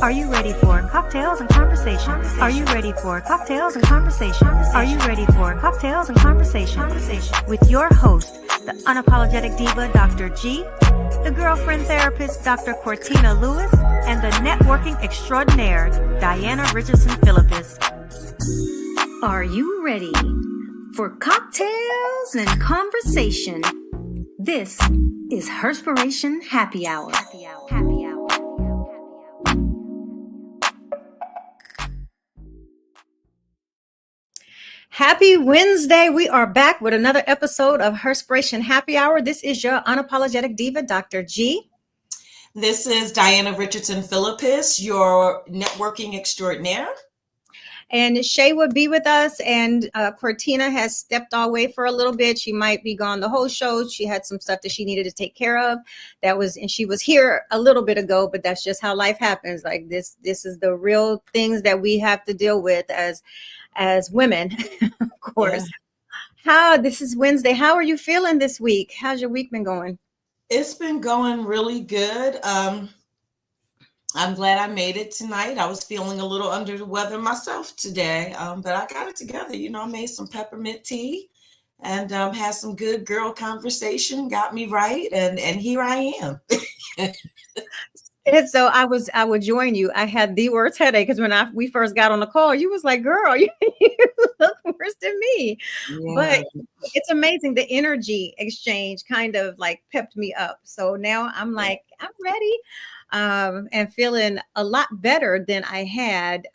Are you ready for cocktails and conversation? Are you ready for cocktails and conversation? Are you ready for cocktails and conversation? With your host, the unapologetic diva, Dr. G, the girlfriend therapist, Dr. Cortina Lewis, and the networking extraordinaire, Diana Richardson Philippus. Are you ready for cocktails and conversation? This is Herspiration Happy Hour. Happy Wednesday. We are back with another episode of Herspiration Happy Hour. This is your unapologetic diva, Dr. G. This is Diana Richardson Philippus, your networking extraordinaire. And Shay would be with us, and Cortina has stepped away for a little bit. She might be gone the whole show. She had some stuff that she needed to take care of. And she was here a little bit ago, but that's just how life happens. Like this is the real things that we have to deal with as women, of course. Yeah. This is Wednesday. How are you feeling this week? How's your week been going? It's been going really good. I'm glad I made it tonight. I was feeling a little under the weather myself today, but I got it together. I made some peppermint tea and had some good girl conversation, got me right, and here I am. And so I would join you. I had the worst headache because when we first got on the call, you was like, girl, you look worse than me. Yeah. But it's amazing. The energy exchange kind of like pepped me up. So now I'm like, I'm ready. And feeling a lot better than I had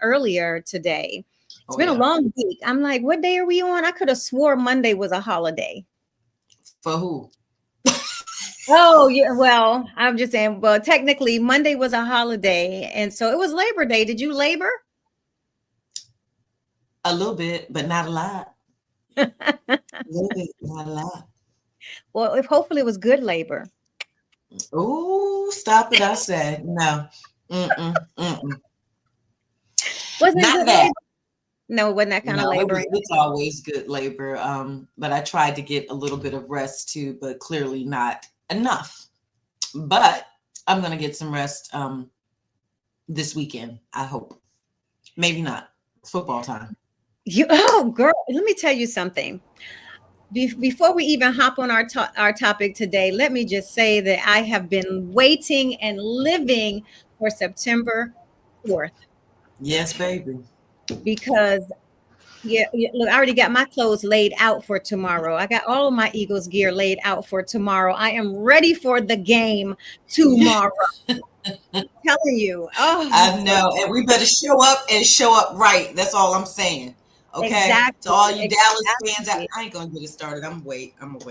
earlier today. It's been a long week. I'm like, what day are we on? I could have swore Monday was a holiday. For who? Oh, yeah. Well, I'm just saying, well, technically Monday was a holiday. And so it was Labor Day. Did you labor? A little bit, but not a lot. A little bit, not a lot. Well, hopefully it was good labor. Oh, stop it. I said no. Wasn't not that. Labor? No, it wasn't that kind of labor. It's always good labor. But I tried to get a little bit of rest too, but clearly not enough. But I'm gonna get some rest this weekend, I hope. Maybe not. Football time. Girl, let me tell you something. Before we even hop on our topic today, let me just say that I have been waiting and living for September 4th. Yes, baby. Because look, I already got my clothes laid out for tomorrow. I got all of my Eagles gear laid out for tomorrow. I am ready for the game tomorrow. I'm telling you. Oh, I know. And we better show up right. That's all I'm saying. Okay. Exactly. To all you Dallas fans, I ain't gonna get it started. I'm gonna wait. I'm not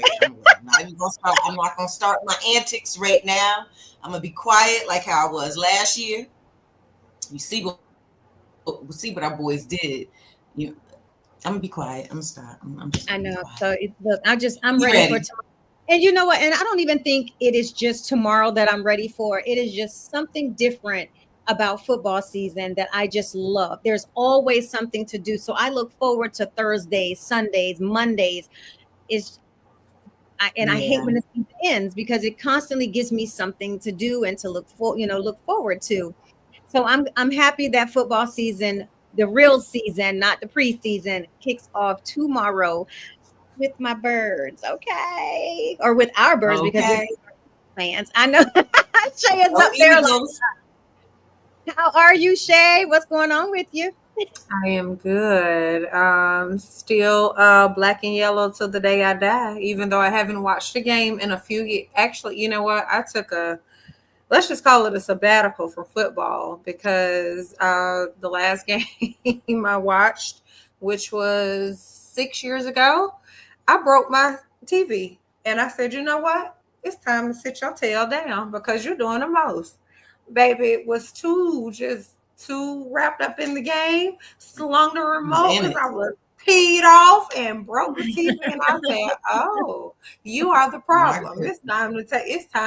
gonna start my antics right now. I'm gonna be quiet like how I was last year. You see what our boys did. I'm gonna be quiet. I'm gonna stop. I know. So I'm ready for tomorrow. And you know what? And I don't even think it is just tomorrow that I'm ready for. It is just something different about football season that I just love. There's always something to do. So I look forward to Thursdays, Sundays, Mondays. I hate when the season ends because it constantly gives me something to do and to look forward to. So I'm happy that football season, the real season, not the preseason, kicks off tomorrow with my birds, okay? Or with our birds, because we're fans. I know Shay is up there. How are you, Shay? What's going on with you? I am good. Still black and yellow till the day I die, even though I haven't watched a game in a few years. Actually, you know what? I took let's just call it a sabbatical from football because the last game I watched, which was 6 years ago, I broke my TV. And I said, you know what? It's time to sit your tail down because you're doing the most. Baby, it was too wrapped up in the game, slung the remote because I was peed off and broke the TV. And I said, oh, you are the problem. It's time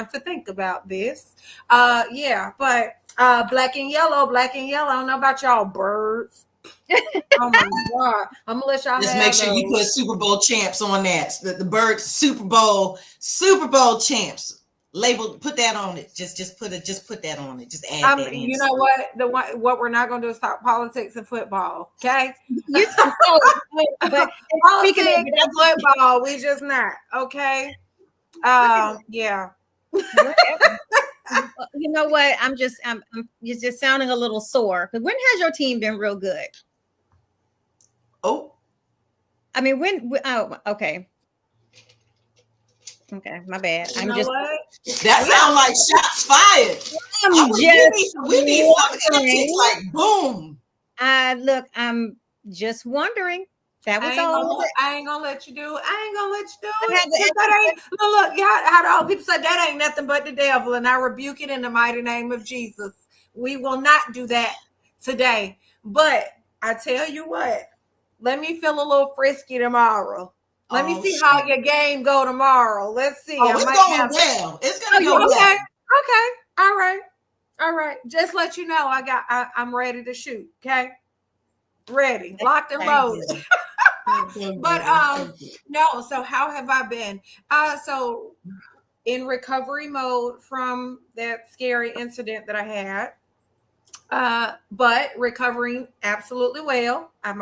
to think about this. But black and yellow. I don't know about y'all birds. Oh my God. I'm gonna let y'all just make sure you put Super Bowl champs on that. The birds Super Bowl champs. label, put that on it. Just put that on it. Just add that in. You know what? What we're not going to do is talk politics and football. Okay. You but Politics and football, we just not. Okay. Yeah. Whatever. You know what? You're just sounding a little sore. Because when has your team been real good? Oh. I mean, okay. Okay, my bad. You know what? That sounds like shots fired. We need some antics, like boom. Look, I'm just wondering. That was all. I ain't gonna let you do it. That ain't look. How the old people say that ain't nothing but the devil, and I rebuke it in the mighty name of Jesus. We will not do that today. But I tell you what, let me feel a little frisky tomorrow. Let me see how your game go tomorrow. Let's see. It's going well. It's gonna go well. Okay. All right. Just let you know, I'm ready to shoot. Okay. Ready, locked and loaded. But no. So how have I been? So in recovery mode from that scary incident that I had. But recovering absolutely well. I'm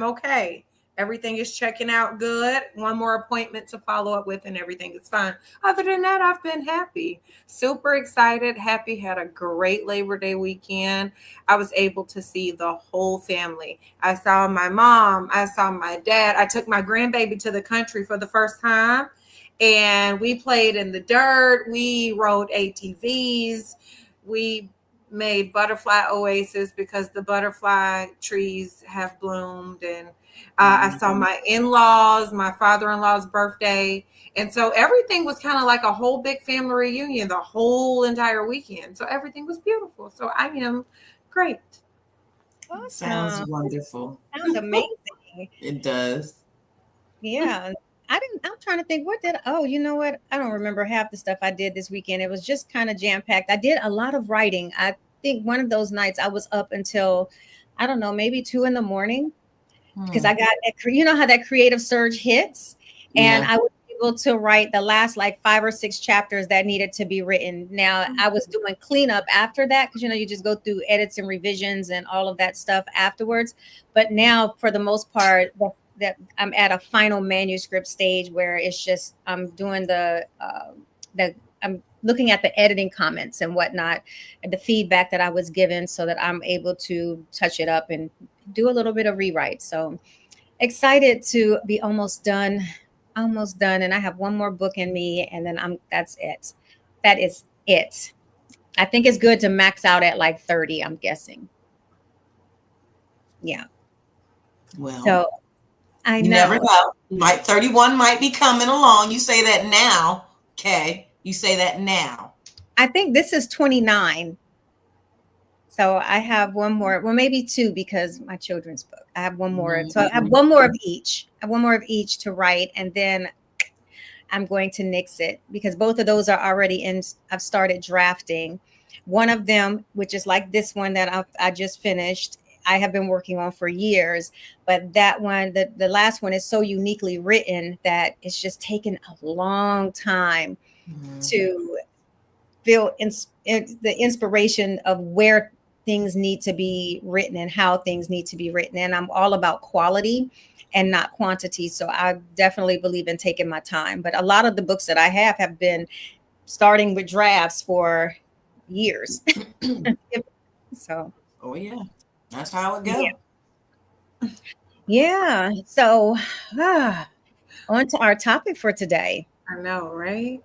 okay. Everything is checking out good. One more appointment to follow up with and everything is fine. Other than that, I've been happy. Super excited. Happy. Had a great Labor Day weekend. I was able to see the whole family. I saw my mom. I saw my dad. I took my grandbaby to the country for the first time. And we played in the dirt. We rode ATVs. We made butterfly oasis because the butterfly trees have bloomed. And I saw my in-laws, my father-in-law's birthday. And so everything was kind of like a whole big family reunion the whole entire weekend. So everything was beautiful. So I am great. Awesome. Sounds wonderful. Sounds amazing. It does. Yeah. I'm trying to think, you know what? I don't remember half the stuff I did this weekend. It was just kind of jam-packed. I did a lot of writing. I think one of those nights I was up until, I don't know, maybe 2 a.m. because I got, you know how that creative surge hits, and I was able to write the last like 5 or 6 chapters that needed to be written. Now I was doing cleanup after that because you just go through edits and revisions and all of that stuff afterwards. But now, for the most part, that I'm at a final manuscript stage where it's just I'm doing I'm looking at the editing comments and whatnot, and the feedback that I was given, so that I'm able to touch it up and do a little bit of rewrite. So excited to be almost done. And I have one more book in me, and then that's it. That is it. I think it's good to max out at like 30, I'm guessing. Yeah. Well, so I know. You never know. 31 might be coming along. You say that now. Okay. You say that now. I think this is 29. So I have one more, well, maybe 2, because my children's book. I have one more. So I have one more of each. I have one more of each to write, and then I'm going to nix it because both of those are already in. I've started drafting. One of them, which is like this one that I just finished, I have been working on for years. But that one, the last one, is so uniquely written that it's just taken a long time to feel the inspiration of where things need to be written and how things need to be written. And I'm all about quality and not quantity. So I definitely believe in taking my time. But a lot of the books that I have been starting with drafts for years. So. Oh yeah, that's how it goes. Yeah. So on to our topic for today. I know, right?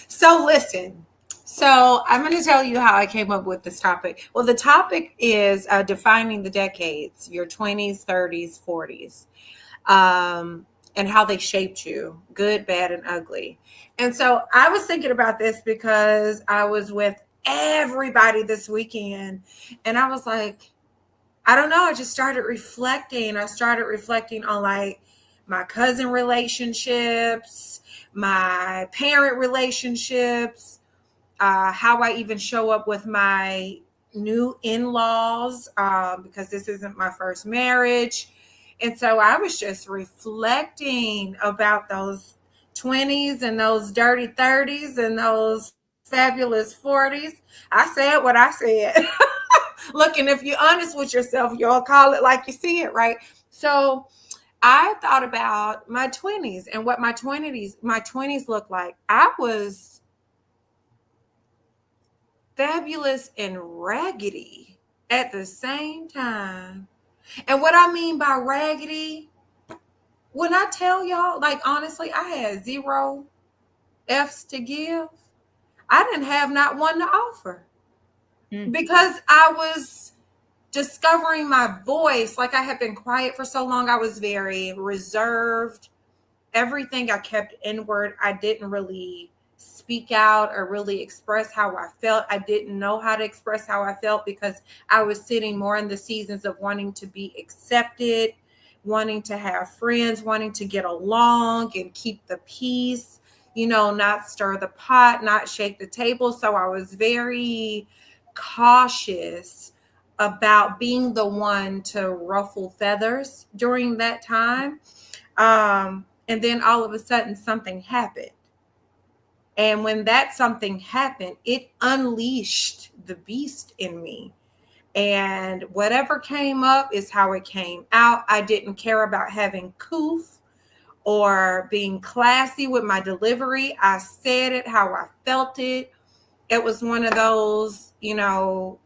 So listen. So I'm going to tell you how I came up with this topic. Well, the topic is defining the decades, your 20s, 30s, 40s, and how they shaped you, good, bad, and ugly. And so I was thinking about this because I was with everybody this weekend, and I was like, I don't know. I just started reflecting. I started reflecting on like my cousin relationships, my parent relationships, how I even show up with my new in-laws, because this isn't my first marriage. And so I was just reflecting about those 20s and those dirty 30s and those fabulous 40s. I said what I said. Look, and if you're honest with yourself, you'll call it like you see it, right? So I thought about my 20s and what my 20s looked like. I was fabulous and raggedy at the same time. And what I mean by raggedy, when I tell y'all, like honestly, I had 0 F's to give. I didn't have not one to offer because I was discovering my voice. Like I had been quiet for so long. I was very reserved. Everything I kept inward. I didn't really speak out or really express how I felt. I didn't know how to express how I felt because I was sitting more in the seasons of wanting to be accepted, wanting to have friends, wanting to get along and keep the peace, not stir the pot, not shake the table. So I was very cautious about being the one to ruffle feathers during that time. And then all of a sudden something happened. And when that something happened, it unleashed the beast in me. And whatever came up is how it came out. I didn't care about having coof or being classy with my delivery. I said it how I felt it. It was one of those, I'll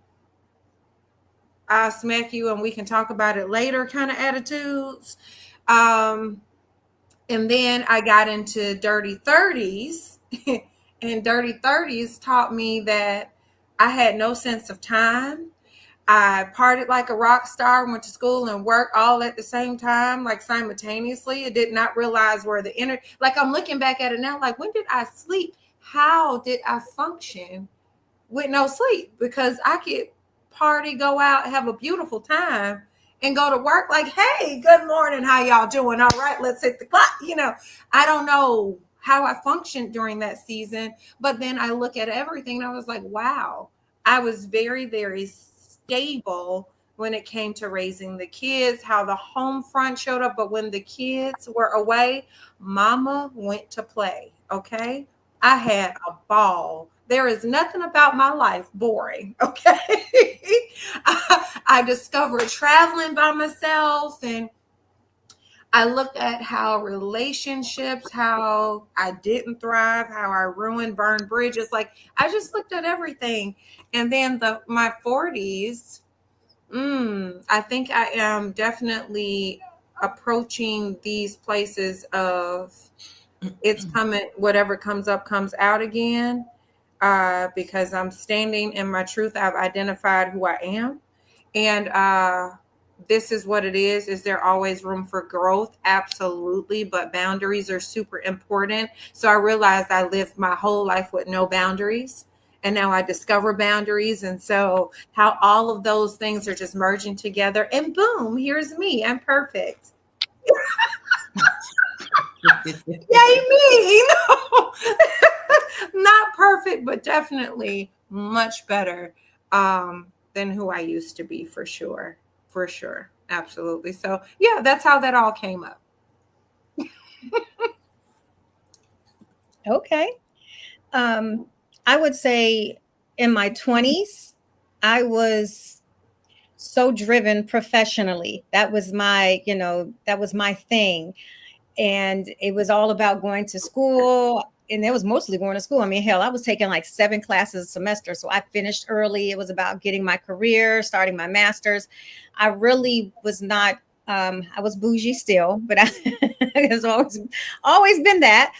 smack you and we can talk about it later kind of attitudes. And then I got into dirty 30s, and dirty 30s taught me that I had no sense of time. I partied like a rock star, went to school and worked all at the same time, like simultaneously. I did not realize where the energy, like I'm looking back at it now, like when did I sleep? How did I function with no sleep? Because I could party, go out, have a beautiful time, and go to work like, hey, good morning, how y'all doing? All right, let's hit the clock. I don't know how I functioned during that season, but then I look at everything and I was like, wow, I was very, very stable when it came to raising the kids, how the home front showed up. But when the kids were away, mama went to play, okay? I had a ball. There is nothing about my life boring, okay? I discovered traveling by myself, and I looked at how relationships, how I didn't thrive, how I ruined, burned bridges. Like I just looked at everything. And then my 40s, I think I am definitely approaching these places of it's coming, whatever comes up comes out again. Because I'm standing in my truth. I've identified who I am. And this is what it is. Is there always room for growth? Absolutely. But boundaries are super important. So I realized I lived my whole life with no boundaries. And now I discover boundaries. And so how all of those things are just merging together. And boom, here's me. I'm perfect. Yay me. Not perfect, but definitely much better than who I used to be, for sure. For sure. Absolutely. So yeah, that's how that all came up. Okay. I would say in my 20s, I was so driven professionally. That was my thing. And it was all about going to school. And it was mostly going to school. I mean, hell, I was taking like 7 classes a semester. So I finished early. It was about getting my career, starting my master's. I really was not, I was bougie still, but it's always been that.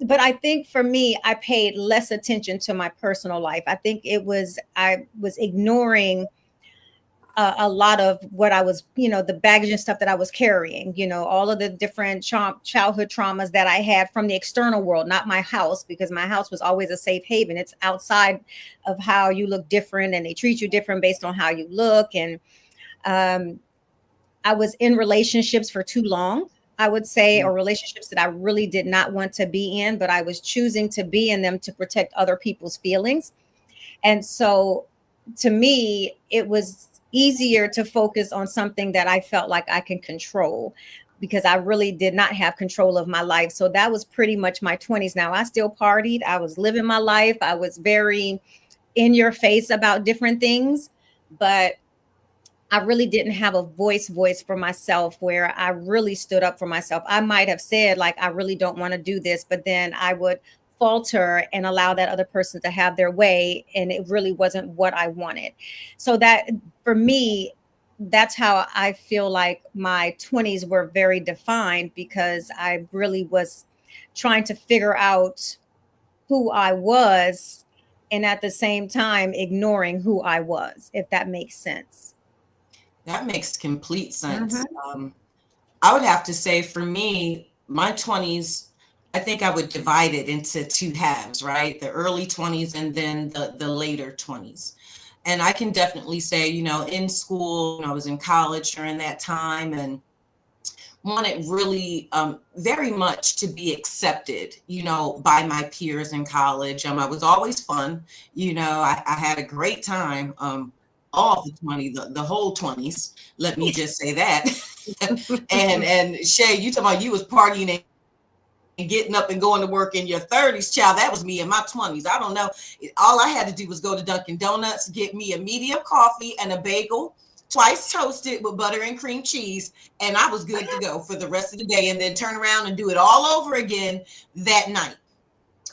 But I think for me, I paid less attention to my personal life. I was ignoring a lot of what I was, the baggage and stuff that I was carrying, all of the different childhood traumas that I had from the external world, not my house, because my house was always a safe haven. It's outside of how you look different and they treat you different based on how you look. And I was in relationships for too long, I would say, or relationships that I really did not want to be in, but I was choosing to be in them to protect other people's feelings. And so to me, it was, easier to focus on something that I felt like I can control, because I really did not have control of my life. So that was pretty much my 20s. Now, I still partied. I was living my life. I was very in your face about different things, but I really didn't have a voice for myself where I really stood up for myself. I might have said, like, I really don't want to do this, but then I would falter and allow that other person to have their way. And it really wasn't what I wanted. So that for me, that's how I feel like my 20s were very defined, because I really was trying to figure out who I was, and at the same time ignoring who I was, if that makes sense. That makes complete sense. Mm-hmm. I would have to say for me, my 20s, I think I would divide it into two halves, right? The early 20s and then the later 20s. And I can definitely say, in school, I was in college during that time and wanted really very much to be accepted, by my peers in college. I was always fun. I had a great time. All the 20, the whole 20s, let me just say that. and Shay, you talking about you was partying and getting up and going to work in your 30s, child. That was me in my 20s. I don't know. All I had to do was go to Dunkin' Donuts, get me a medium coffee and a bagel, twice toasted with butter and cream cheese, and I was good to go for the rest of the day, and then turn around and do it all over again that night.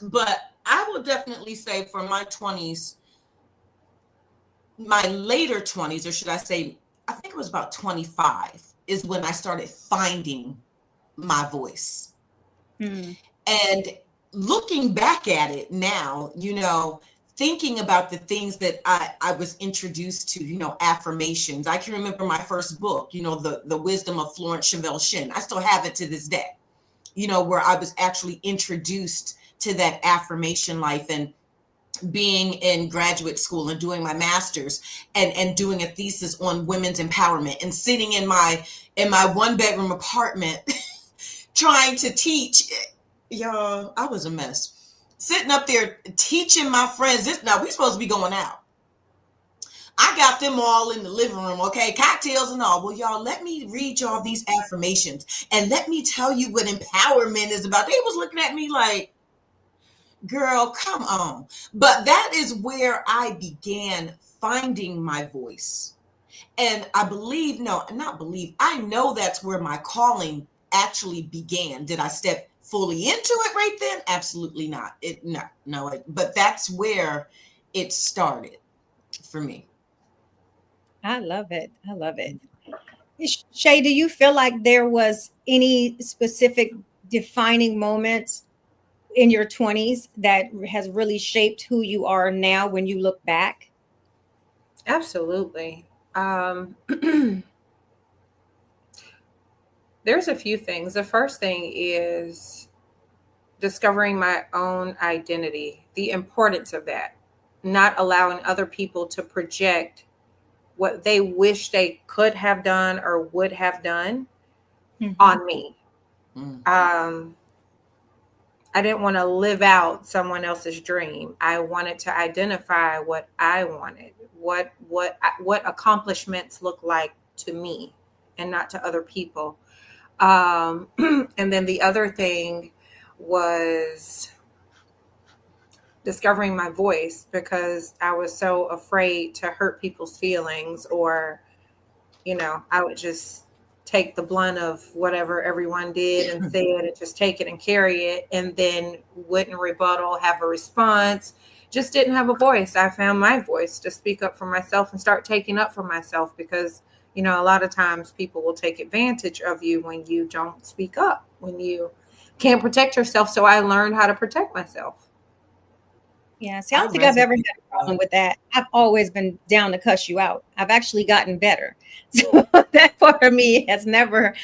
But I will definitely say for my 20s, my later 20s, or should I say, I think it was about 25, is when I started finding my voice. Hmm. And looking back at it now, thinking about the things that I was introduced to, affirmations. I can remember my first book, the Wisdom of Florence Chevelle Shin. I still have it to this day, where I was actually introduced to that affirmation life, and being in graduate school and doing my master's and doing a thesis on women's empowerment, and sitting in my 1-bedroom apartment trying to teach. Y'all, I was a mess. Sitting up there teaching my friends this. Now we supposed to be going out. I got them all in the living room, okay, cocktails and all. Well, y'all, let me read y'all these affirmations, and let me tell you what empowerment is about. They was looking at me like, girl, come on. But that is where I began finding my voice. And I believe, no, not believe, I know that's where my calling actually began. Did I step fully into it right then? Absolutely not. But that's where it started for me. I love it. I love it. Shay, do you feel like there was any specific defining moments in your 20s that has really shaped who you are now when you look back? Absolutely. There's a few things. The first thing is discovering my own identity, the importance of that, not allowing other people to project what they wish they could have done or would have done on me. Um, I didn't want to live out someone else's dream. I wanted to identify what I wanted, what accomplishments look like to me and not to other people. And then the other thing was discovering my voice, because I was so afraid to hurt people's feelings, or, I would just take the blunt of whatever everyone did and said, and just take it and carry it, and then wouldn't rebuttal, have a response, just didn't have a voice. I found my voice to speak up for myself and start taking up for myself, because a lot of times people will take advantage of you when you don't speak up, when you can't protect yourself. So I learned how to protect myself. Yeah, see, I don't think I've ever had a problem with that. I've always been down to cuss you out. I've actually gotten better. So that part of me has never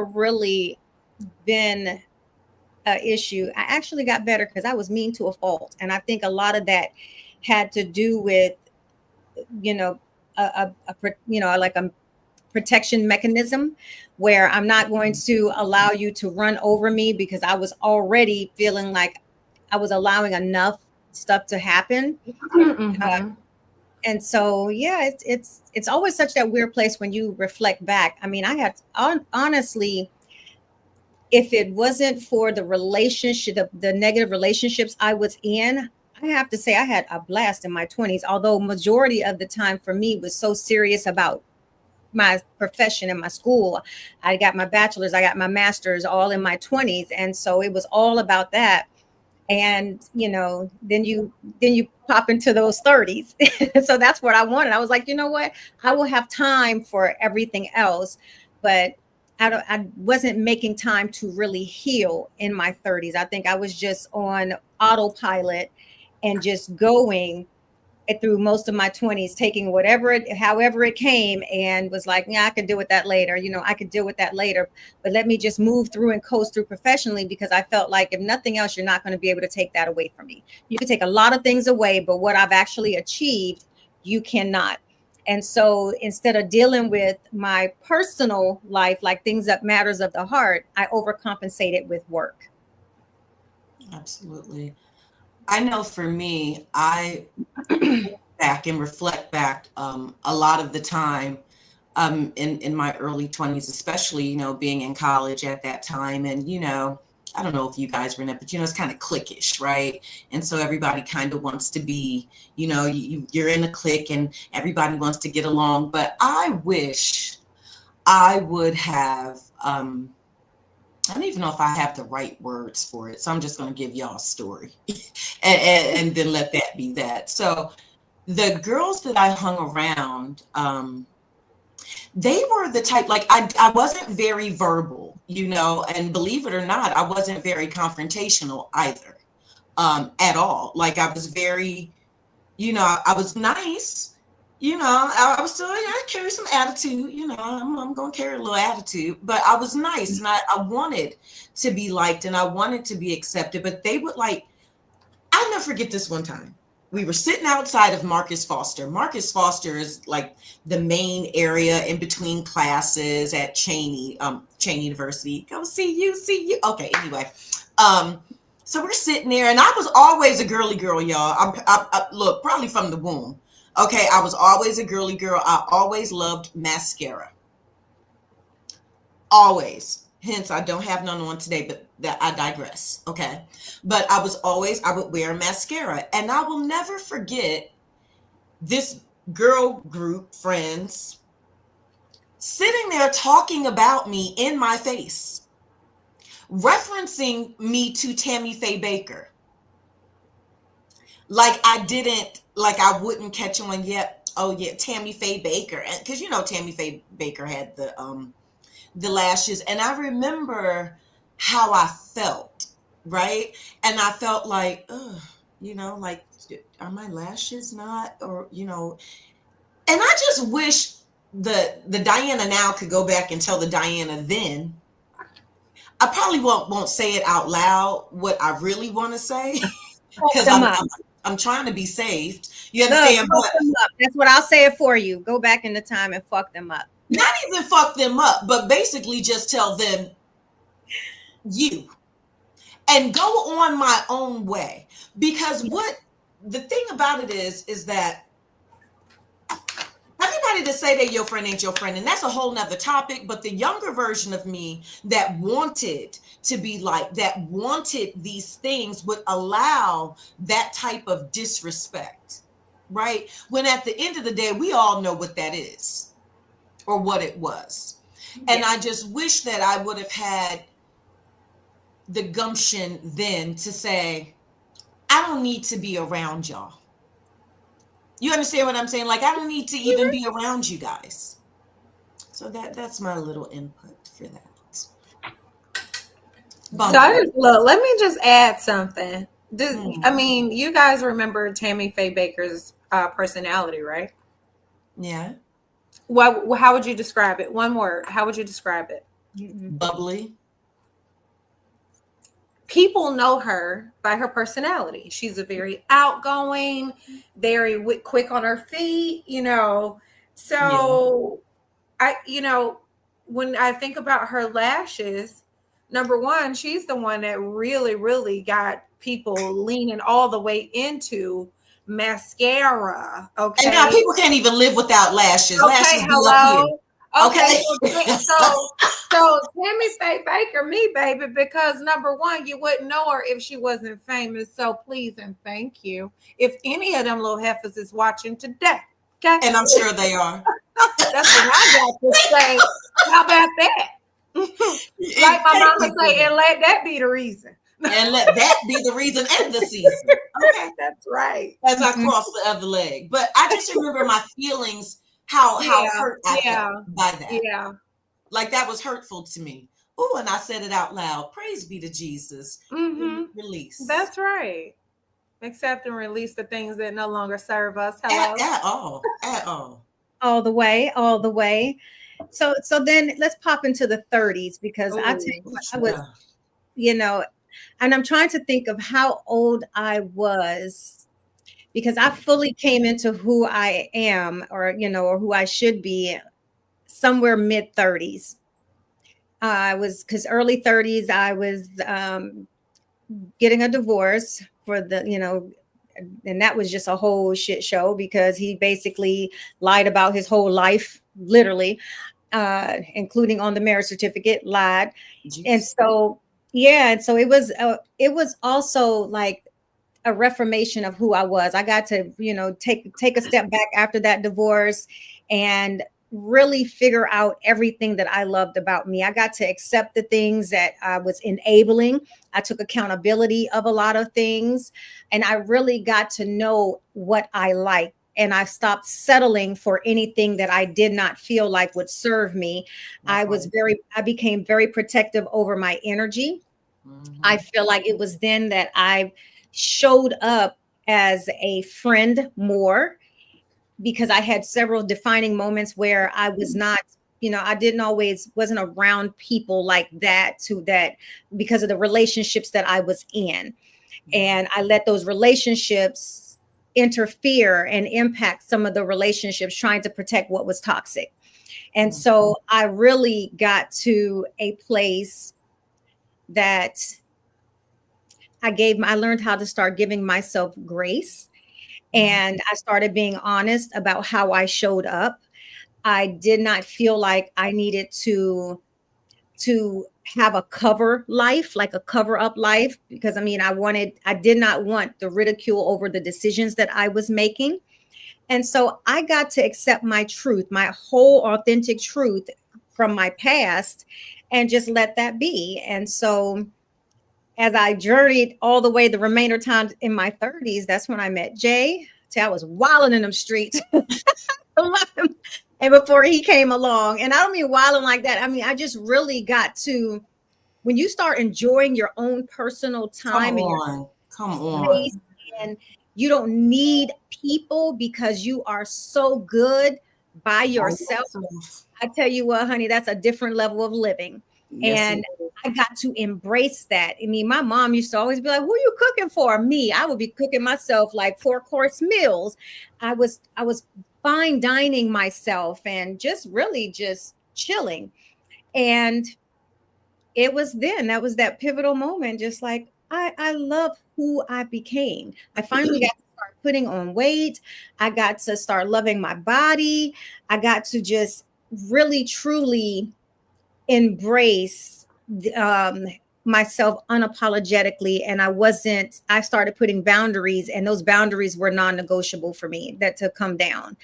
really been an issue. I actually got better because I was mean to a fault. And I think a lot of that had to do with, you know, like a protection mechanism, where I'm not going to allow you to run over me, because I was already feeling like I was allowing enough stuff to happen. Mm-hmm. And so, yeah, it's always such that weird place when you reflect back. I mean, I had honestly, if it wasn't for the relationship, the negative relationships I was in, I have to say I had a blast in my 20s, although majority of the time for me was so serious about my profession and my school. I got my bachelor's, I got my master's all in my 20s. And so it was all about that. And then you pop into those 30s. So that's what I wanted. I was like, you know what? I will have time for everything else, but I wasn't making time to really heal in my 30s. I think I was just on autopilot and just going through most of my 20s, taking however it came, and was like, yeah, I could deal with that later. I could deal with that later, but let me just move through and coast through professionally, because I felt like if nothing else, you're not going to be able to take that away from me. You can take a lot of things away, but what I've actually achieved, you cannot. And so instead of dealing with my personal life, like things that matters of the heart, I overcompensated with work. Absolutely. I know for me, I back and reflect back a lot of the time in my early 20s, especially, being in college at that time. And, I don't know if you guys remember, but, it's kind of cliquish, right? And so everybody kind of wants to be, you're in a clique and everybody wants to get along. But I wish I would have, I don't even know if I have the right words for it. So I'm just going to give y'all a story and then let that be that. So the girls that I hung around, they were the type, like I wasn't very verbal, and believe it or not, I wasn't very confrontational either, at all. Like I was very, I was nice, I was still, I carry some attitude, I'm going to carry a little attitude, but I was nice and I wanted to be liked and I wanted to be accepted, but they would I'll never forget this one time. We were sitting outside of Marcus Foster. Marcus Foster is like the main area in between classes at Cheney University. Go see you. Okay, anyway. So we're sitting there, and I was always a girly girl, y'all. I look, probably from the womb. Okay, I was always a girly girl. I always loved mascara. Always. Hence, I don't have none on today, but that I digress. Okay. But I would wear mascara. And I will never forget this girl group, friends, sitting there talking about me in my face, referencing me to Tammy Faye Baker. Like I wouldn't catch on yet. Oh yeah, Tammy Faye Baker. And because Tammy Faye Baker had the lashes, and I remember how I felt, right? And I felt like, like, are my lashes not, or and I just wish the Diana now could go back and tell the Diana then. I probably won't say it out loud what I really want to say because I'm trying to be saved. You understand? Look, that's what I'll say it for you. Go back in the time and fuck them up. Not even fuck them up, but basically just tell them you and go on my own way. Because what the thing about it is that everybody that say they're your friend ain't your friend. And that's a whole nother topic. But the younger version of me that wanted to be like, that wanted these things would allow that type of disrespect, right? When at the end of the day, we all know what that is. Or what it was. And I just wish that I would have had the gumption then to say, I don't need to be around y'all. You understand what I'm saying? Like, I don't need to even be around you guys. So that's my little input for that. So let me just add something. I mean, you guys remember Tammy Faye Baker's personality, right? Yeah. How would you describe it? One word. How would you describe it? Bubbly. People know her by her personality. She's a very outgoing, very quick on her feet, So when I think about her lashes, number one, she's the one that really, really got people leaning all the way into mascara. Okay. And now people can't even live without lashes. Okay, Lashes be up here. hello. Okay, Okay. so Tammy Faye Baker, me baby, because number one, you wouldn't know her if she wasn't famous. So please and thank you. If any of them little heifers is watching today, okay, And I'm sure they are. that's what I got to say. How about that? Like my mama say, and let that be the reason. And let that be the reason and the season. Okay. That's right. As I cross the other leg. But I just remember my feelings, how hurt I felt by that. Yeah. Like that was hurtful to me. Oh, and I said it out loud. Praise be to Jesus. Release. That's right. Accept and release the things that no longer serve us. Hello. At all. At all. All the way, all the way. So then let's pop into the 30s, because I tell you what, I was, and I'm trying to think of how old I was, because I fully came into who I am, or who I should be, somewhere mid 30s. I was, because early 30s, I was getting a divorce for and that was just a whole shit show, because he basically lied about his whole life, literally, including on the marriage certificate, lied. Jeez. And so, and so it was also like a reformation of who I was. I got to, take a step back after that divorce and really figure out everything that I loved about me. I got to accept the things that I was enabling. I took accountability of a lot of things, and I really got to know what I liked. And I stopped settling for anything that I did not feel like would serve me. Okay. I became very protective over my energy. Mm-hmm. I feel like it was then that I showed up as a friend more, because I had several defining moments where I was not, I wasn't around people like that, because of the relationships that I was in. And I let those relationships interfere and impact some of the relationships, trying to protect what was toxic. And so I really got to a place that I learned how to start giving myself grace. And I started being honest about how I showed up. I did not feel like I needed to have a cover life, like a cover up life, because I did not want the ridicule over the decisions that I was making. And so I got to accept my truth, my whole authentic truth from my past, and just let that be. And so as I journeyed all the way, the remainder time in my 30s, that's when I met Jay. I was wilding in them streets. And before he came along, and I don't mean wilding like that. I mean, I just really got to, when you start enjoying your own personal time Come on. And you don't need people because you are so good by yourself. I tell you what, honey, that's a different level of living. Yes, and I got to embrace that. I mean, my mom used to always be like, "Who are you cooking for?" Me, I would be cooking myself like 4-course meals. I was fine dining myself and just really just chilling. And it was that was that pivotal moment. Just like, I love who I became. I finally got to start putting on weight. I got to start loving my body. I got to just really, truly embrace myself unapologetically. And I started putting boundaries, and those boundaries were non-negotiable for me, that to come down.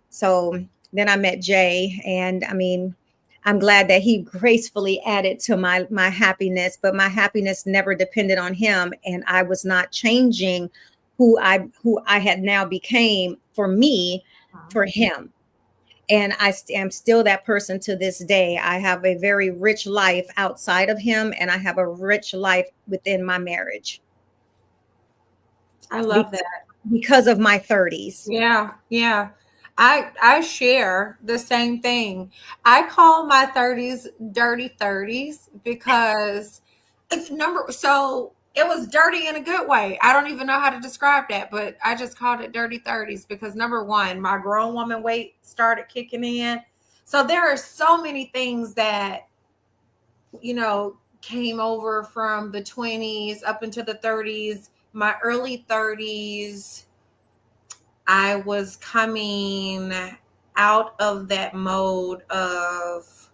So then I met Jay, and I mean, I'm glad that he gracefully added to my happiness, but my happiness never depended on him. And I was not changing who I had now became for me, for him. And I am still that person to this day. I have a very rich life outside of him, and I have a rich life within my marriage. I love that. Because of my 30s. Yeah, yeah. I share the same thing. I call my 30s dirty 30s because so it was dirty in a good way. I don't even know how to describe that, but I just called it dirty 30s because number one, my grown woman weight started kicking in. So there are so many things that, came over from the 20s up into the 30s my early 30s, I was coming out of that mode of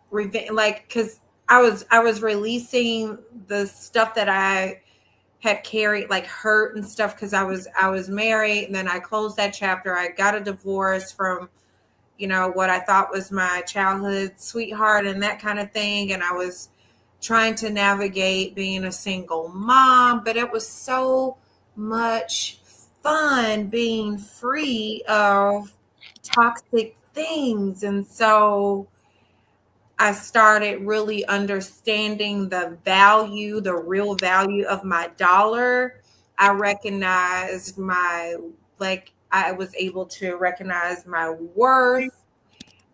revenge, like, because I was releasing the stuff that I had carried, like hurt and stuff, because I was married, and then I closed that chapter. I got a divorce from, what I thought was my childhood sweetheart and that kind of thing, and I was trying to navigate being a single mom, but it was so much fun being free of toxic things. And so I started really understanding the value, the real value of my dollar. I recognized I was able to recognize my worth.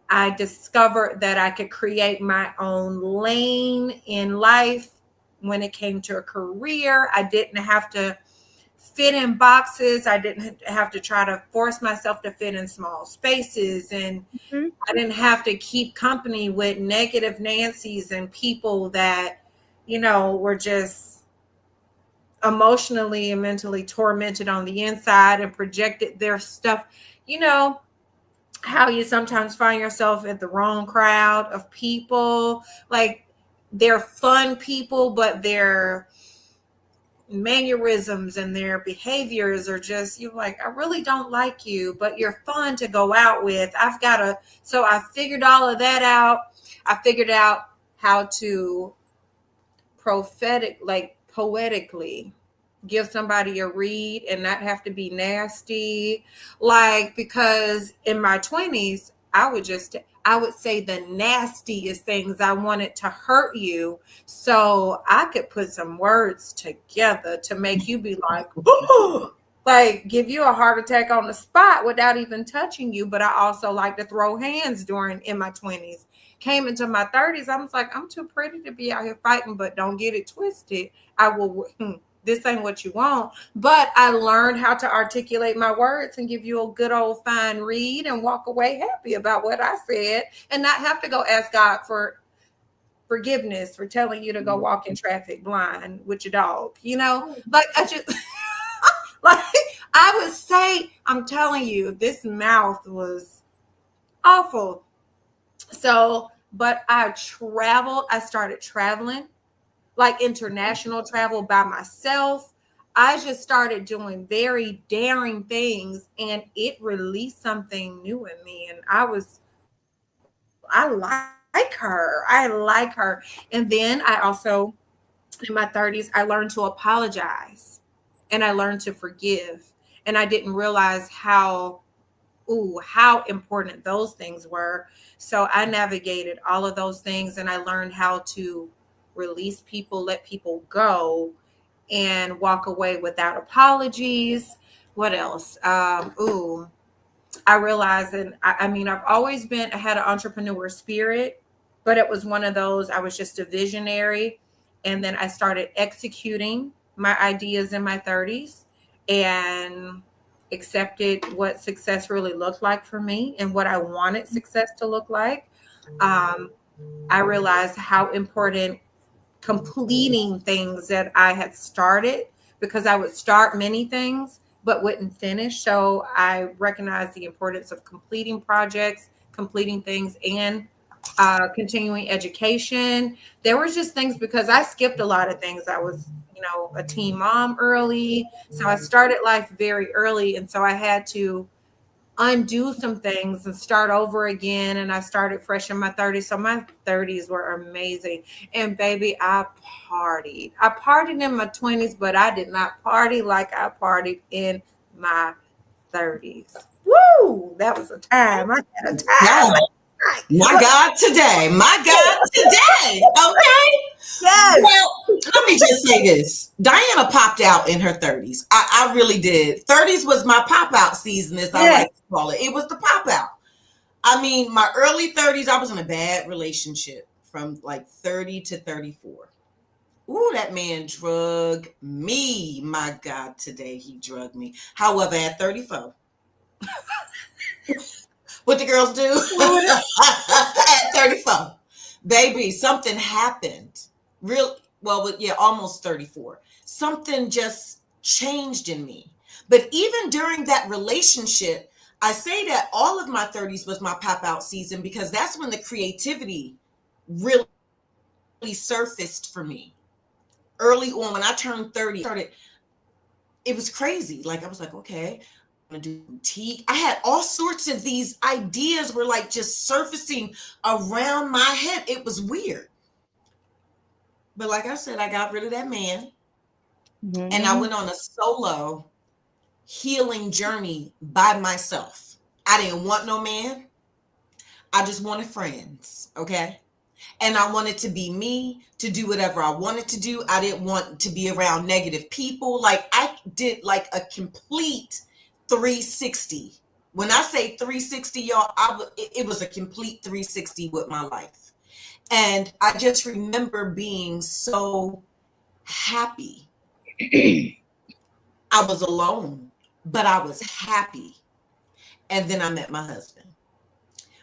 I discovered that I could create my own lane in life when it came to a career. I didn't have to fit in boxes. I didn't have to try to force myself to fit in small spaces. And Mhm. I didn't have to keep company with negative Nancy's and people that, were just emotionally and mentally tormented on the inside and projected their stuff. You know, how you sometimes find yourself at the wrong crowd of people. Like, they're fun people, but their mannerisms and their behaviors are just, you're like, I really don't like you, but you're fun to go out with. So I figured all of that out. I figured out how to poetically give somebody a read and not have to be nasty. Like, because in my 20s, I would say the nastiest things. I wanted to hurt you so I could put some words together to make you be like, like, give you a heart attack on the spot without even touching you. But I also like to throw hands in my 20s. Came into my 30s, I was like, I'm too pretty to be out here fighting, but don't get it twisted. This ain't what you want. But I learned how to articulate my words and give you a good old fine read and walk away happy about what I said and not have to go ask God for forgiveness for telling you to go walk in traffic blind with your dog. Like, I just like, I would say, I'm telling you, this mouth was awful. So, but I started traveling, like international travel by myself. I just started doing very daring things, and it released something new in me. And I like her. And then I also, in my 30s, I learned to apologize and I learned to forgive. And I didn't realize how important those things were. So I navigated all of those things, and I learned how to release people, let people go, and walk away without apologies. What else? I realized, and I mean, I had an entrepreneur spirit, but it was one of those, I was just a visionary. And then I started executing my ideas in my 30s and accepted what success really looked like for me and what I wanted success to look like. I realized how important completing things that I had started, because I would start many things but wouldn't finish. So I recognized the importance of completing projects, completing things, and continuing education. There were just things, because I skipped a lot of things. I was, a teen mom early. So I started life very early. And so I had to undo some things and start over again. And I started fresh in my 30s. So my 30s were amazing. And baby, I partied. I partied in my 20s, but I did not party like I partied in my 30s. Woo! That was a time. I had a time. My God, today. My God, today. Okay. Yes. Well, let me just say this. Diana popped out in her 30s. I really did. 30s was my pop out season, as I like to call it. It was the pop out. I mean, my early 30s, I was in a bad relationship from like 30 to 34. Ooh, that man drug me. My God, today he drugged me. However, at 34, what the girls do at 34, baby, something happened. Real well, yeah, almost 34. Something just changed in me. But even during that relationship, I say that all of my 30s was my pop out season because that's when the creativity really surfaced for me. Early on, when I turned 30, it was crazy. Like I was like, okay, I'm gonna do boutique. I had all sorts of these ideas were like just surfacing around my head. It was weird. But like I said, I got rid of that man and I Mm-hmm. went on a solo healing journey by myself. I didn't want no man. I just wanted friends. Okay. And I wanted to be me, to do whatever I wanted to do. I didn't want to be around negative people. Like I did like a complete 360. When I say 360, y'all, it was a complete 360 with my life. And I just remember being so happy. I was alone, but I was happy. And then I met my husband.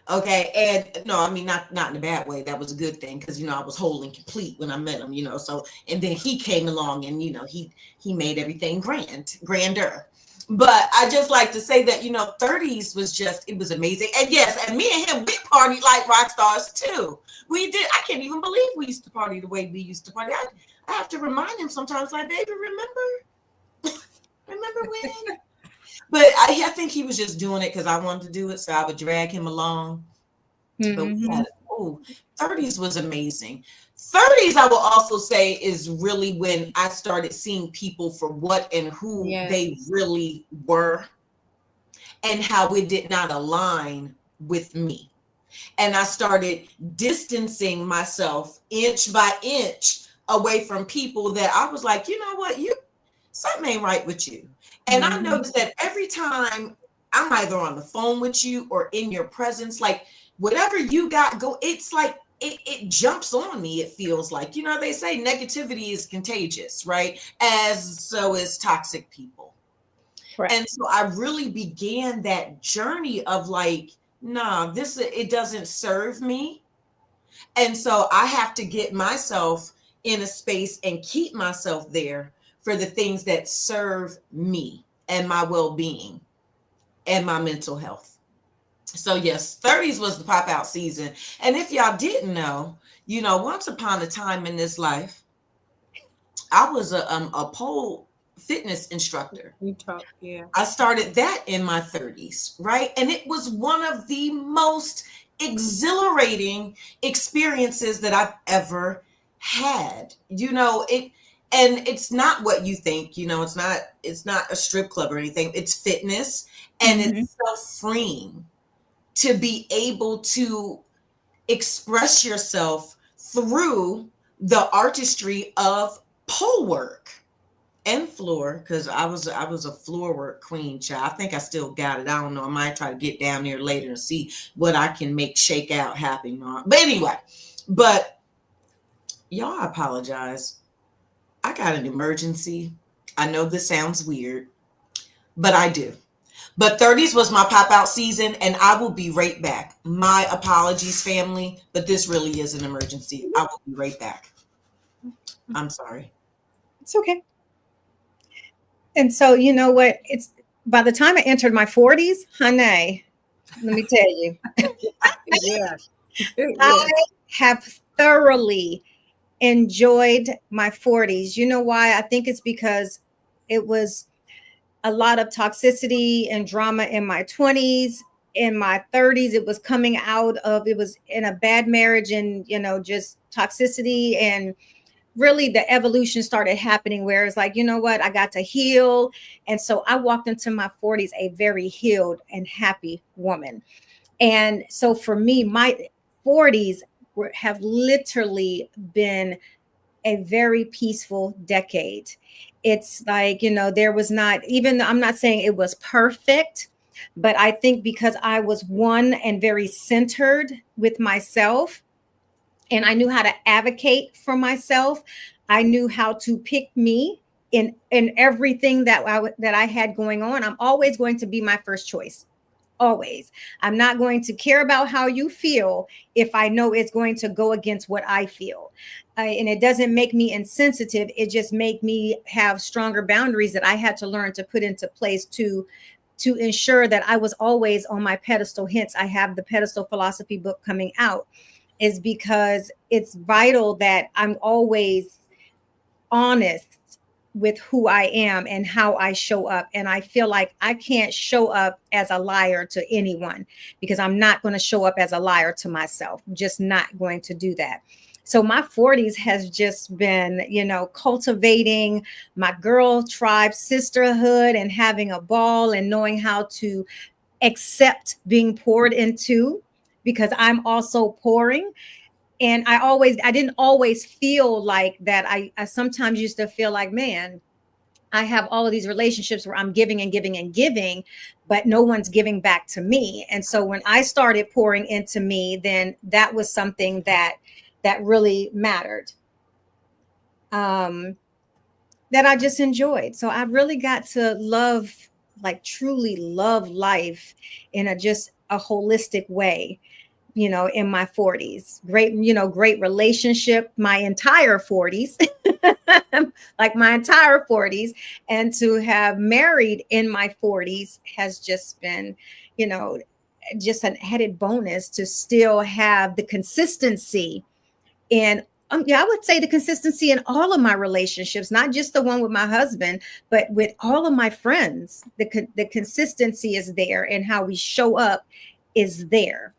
Okay, and no, I mean not in a bad way. That was a good thing because I was whole and complete when I met him. So and then he came along and he made everything grander. But I just like to say that 30s was just it was amazing. And yes, and me and him we partied like rock stars too. We did. I can't even believe we used to party the way we used to party. I have to remind him sometimes, like, baby, remember when? But I think he was just doing it because I wanted to do it, so I would drag him along. But we Mm-hmm. had 30s was amazing. 30s, I will also say, is really when I started seeing people for what and who they Yes. really were and how it did not align with me. And I started distancing myself inch by inch away from people that I was like, you know what, something ain't right with you. And I Mm-hmm. noticed that every time I'm either on the phone with you or in your presence, like whatever you got go, it's like it jumps on me. It feels like, they say negativity is contagious, right? As so is toxic people. Correct. And so I really began that journey of like, nah, it doesn't serve me. And so I have to get myself in a space and keep myself there for the things that serve me and my well-being and my mental health. So yes, 30s was the pop out season. And if y'all didn't know, once upon a time in this life, I was a pole fitness instructor. You talk, yeah. I started that in my 30s, right? And it was one of the most exhilarating experiences that I've ever had. And it's not what you think, it's not a strip club or anything. It's fitness and Mm-hmm. it's self-freeing to be able to express yourself through the artistry of pole work and floor, because I was a floor work queen, child. I think I still got it. I don't know. I might try to get down there later and see what I can make shake out happen. But anyway, but y'all, I apologize. I got an emergency. I know this sounds weird, but I do. But 30s was my pop out season, and I will be right back. My apologies, family, but this really is an emergency. I will be right back. I'm sorry. It's okay. And so, you know what? It's by the time I entered my 40s, honey, let me tell you, Yeah. I Yeah. have thoroughly enjoyed my 40s. You know why? I think it's because it was a lot of toxicity and drama in my 20s. In my 30s, it was coming out of it was in a bad marriage and, just toxicity. And really the evolution started happening where it's like, you know what, I got to heal. And so I walked into my 40s a very healed and happy woman. And so for me, my 40s have literally been a very peaceful decade. It's like, there was not, even I'm not saying it was perfect, but I think because I was one and very centered with myself, and I knew how to advocate for myself. I knew how to pick me in everything that I had going on. I'm always going to be my first choice. Always. I'm not going to care about how you feel if I know it's going to go against what I feel. And it doesn't make me insensitive. It just make me have stronger boundaries that I had to learn to put into place to ensure that I was always on my pedestal. Hence, I have the pedestal philosophy book coming out, is because it's vital that I'm always honest with who I am and how I show up. And I feel like I can't show up as a liar to anyone, because I'm not going to show up as a liar to myself. I'm just not going to do that. So my 40s has just been, cultivating my girl tribe sisterhood and having a ball and knowing how to accept being poured into, because I'm also pouring. And I didn't always feel like that. I sometimes used to feel like, man, I have all of these relationships where I'm giving and giving and giving, but no one's giving back to me. And so when I started pouring into me, then that was something that really mattered, that I just enjoyed. So I really got to love, like truly love life in a holistic way, in my 40s. Great relationship my entire 40s, like my entire 40s. And to have married in my 40s has just been, just an added bonus to still have the consistency. And yeah, I would say the consistency in all of my relationships, not just the one with my husband, but with all of my friends. The consistency is there, and how we show up is there.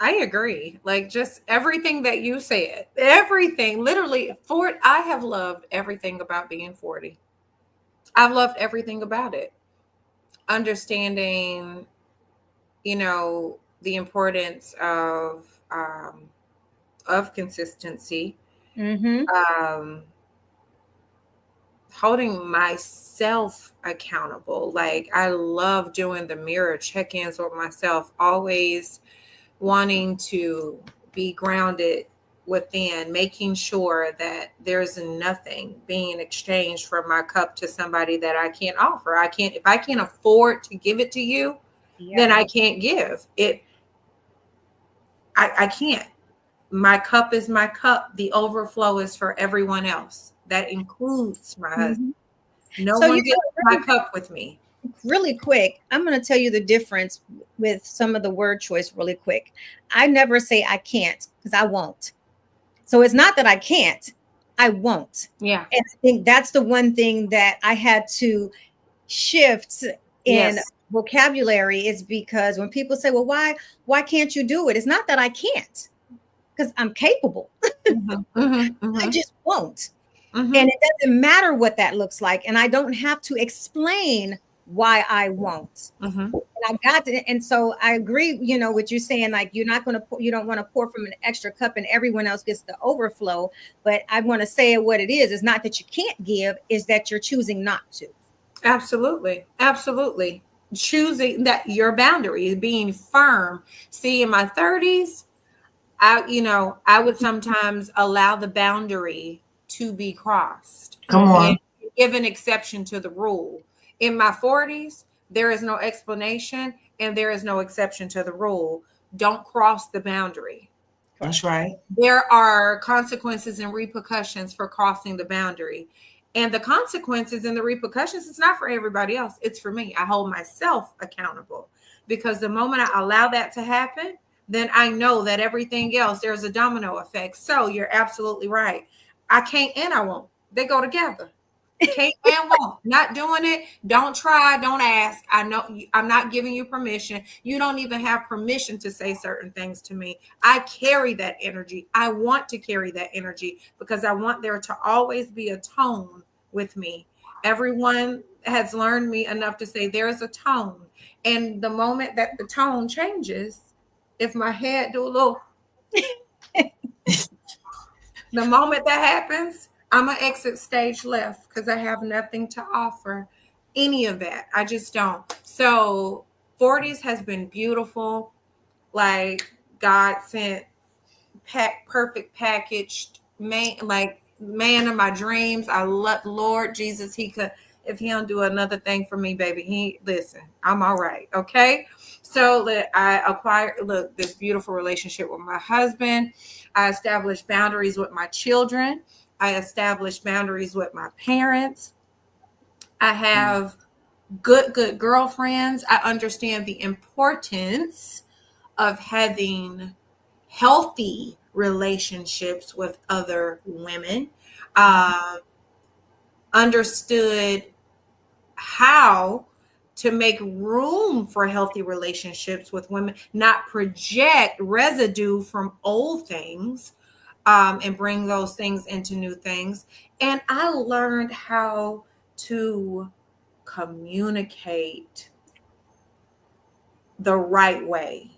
I agree. Like, just everything that you said, everything, literally. I have loved everything about being 40. I've loved everything about it. Understanding, the importance of consistency, Mm-hmm. Holding myself accountable. Like, I love doing the mirror check-ins with myself, always wanting to be grounded within, making sure that there's nothing being exchanged from my cup to somebody that I can't offer. If I can't afford to give it to you, then I can't give it. I can't. My cup is my cup. The overflow is for everyone else. That includes my husband. No one gets my cup with me. Really quick, I'm going to tell you the difference with some of the word choice really quick. I never say I can't, because I won't. So it's not that I can't, I won't. Yeah. And I think that's the one thing that I had to shift in vocabulary, is because when people say, well, why can't you do it? It's not that I can't, because I'm capable. I just won't. And it doesn't matter what that looks like. And I don't have to explain why I won't. And I got to, and so I agree, with you saying, like, you don't want to pour from an extra cup and everyone else gets the overflow. But I want to say what it is. It's not that you can't give, is that you're choosing not to. Absolutely. Absolutely. Choosing that your boundary is being firm. See, in my 30s, I would sometimes allow the boundary to be crossed. Come on. And give an exception to the rule. In my 40s, there is no explanation and there is no exception to the rule. Don't cross the boundary. That's right. There are consequences and repercussions for crossing the boundary. And the consequences and the repercussions, it's not for everybody else. It's for me. I hold myself accountable, because the moment I allow that to happen, then I know that everything else, there's a domino effect. So you're absolutely right. I can't and I won't. They go together. Can't and won't. Not doing it. Don't try. Don't ask. I know I'm not giving you permission. You don't even have permission to say certain things to me. I carry that energy. I want to carry that energy because I want there to always be a tone with me. Everyone has learned me enough to say there's a tone. And the moment that the tone changes, if my head do a little, the moment that happens, I'm going to exit stage left because I have nothing to offer any of that. I just don't. So 40s has been beautiful. Like, God sent perfect packaged man of my dreams. I love Lord Jesus. if he don't do another thing for me, baby, listen, I'm all right. Okay. So I acquired this beautiful relationship with my husband. I established boundaries with my children. I established boundaries with my parents. I have good girlfriends. I understand the importance of having healthy relationships with other women. Understood how to make room for healthy relationships with women, not project residue from old things, and bring those things into new things. And I learned how to communicate the right way,